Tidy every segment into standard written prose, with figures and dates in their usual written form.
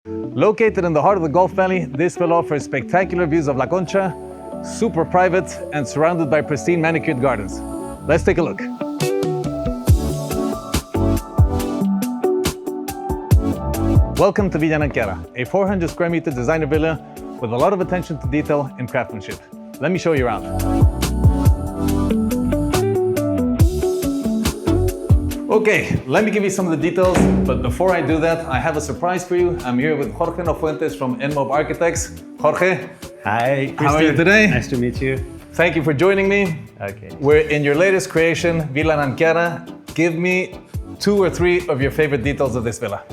Located in the heart of the Gulf Valley, this villa offers spectacular views of La Concha, super private and surrounded by pristine manicured gardens. Let's take a look. Welcome to Villa Anankiara, a 400 square meter designer villa with a lot of attention to detail and craftsmanship. Let me show you around. Okay, let me give you some of the details, but before I do that, I have a surprise for you. I'm here with Jorge Nofuentes from Nmobe Architects. Jorge. Hi, How are you today? Nice to meet you. Thank you for joining me. Okay. We're in your latest creation, Villa Anankiara. Give me 2 or 3 of your favorite details of this villa.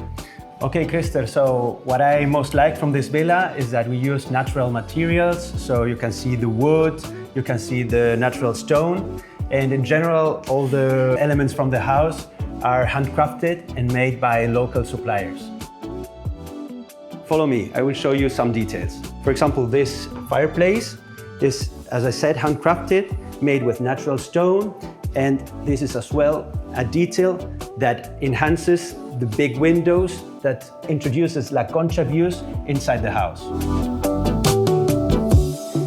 Okay, Christer, so what I most like from this villa is that we use natural materials. So you can see the wood, you can see the natural stone, and in general, all the elements from the house are handcrafted and made by local suppliers. Follow me, I will show you some details. For example, this fireplace is, as I said, handcrafted, made with natural stone, and this is as well a detail that enhances the big windows that introduces La Concha views inside the house.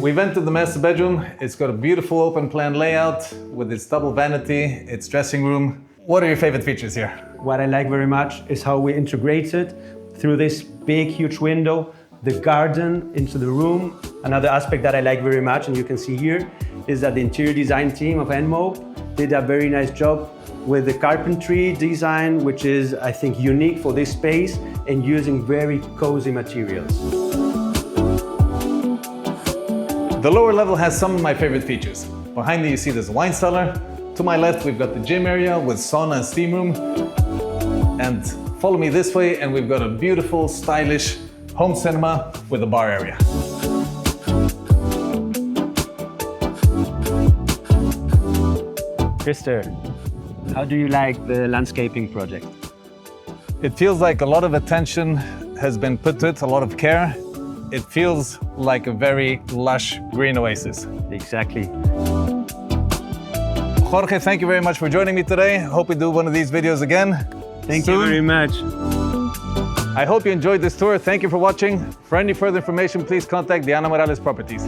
We've entered the master bedroom. It's got a beautiful open plan layout with its double vanity, its dressing room. What are your favorite features here? What I like very much is how we integrated through this big, huge window, the garden into the room. Another aspect that I like very much, and you can see here, is that the interior design team of Nmobe did a very nice job with the carpentry design, which is, I think, unique for this space and using very cozy materials. The lower level has some of my favorite features. Behind me you see this wine cellar. To my left we've got the gym area with sauna and steam room. And follow me this way and we've got a beautiful, stylish home cinema with a bar area. Christer, how do you like the landscaping project? It feels like a lot of attention has been put to it, a lot of care. It feels like a very lush green oasis. Exactly. Jorge, thank you very much for joining me today. Hope we do one of these videos again. Thank you very much. I hope you enjoyed this tour. Thank you for watching. For any further information, please contact Diana Morales Properties.